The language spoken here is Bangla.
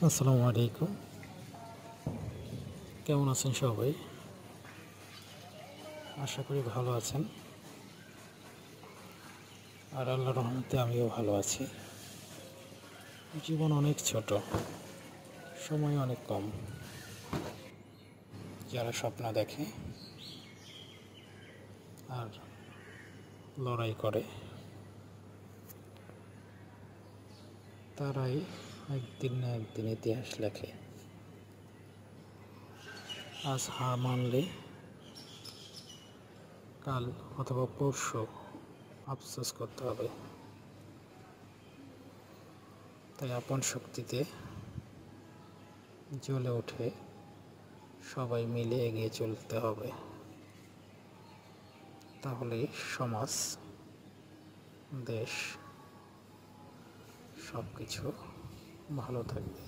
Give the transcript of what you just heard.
আসসালামু আলাইকুম। কেমন আছেন সবাই? আশা করি ভালো আছেন। আর আল্লাহর রহমতে আমিও ভালো আছি। জীবন অনেক ছোট, সময় অনেক কম। যারা স্বপ্ন দেখে আর লড়াই করে, তারাই একদিন না একদিন ইতিহাস লেখে। আজ হার মানলে কাল অথবা পরশু আফসোস করতে হবে। তাই আপন শক্তিতে জ্বলে উঠে সবাই মিলে এগিয়ে চলতে হবে। তাহলে সমাজ, দেশ সব কিছু ভালো থাকবে।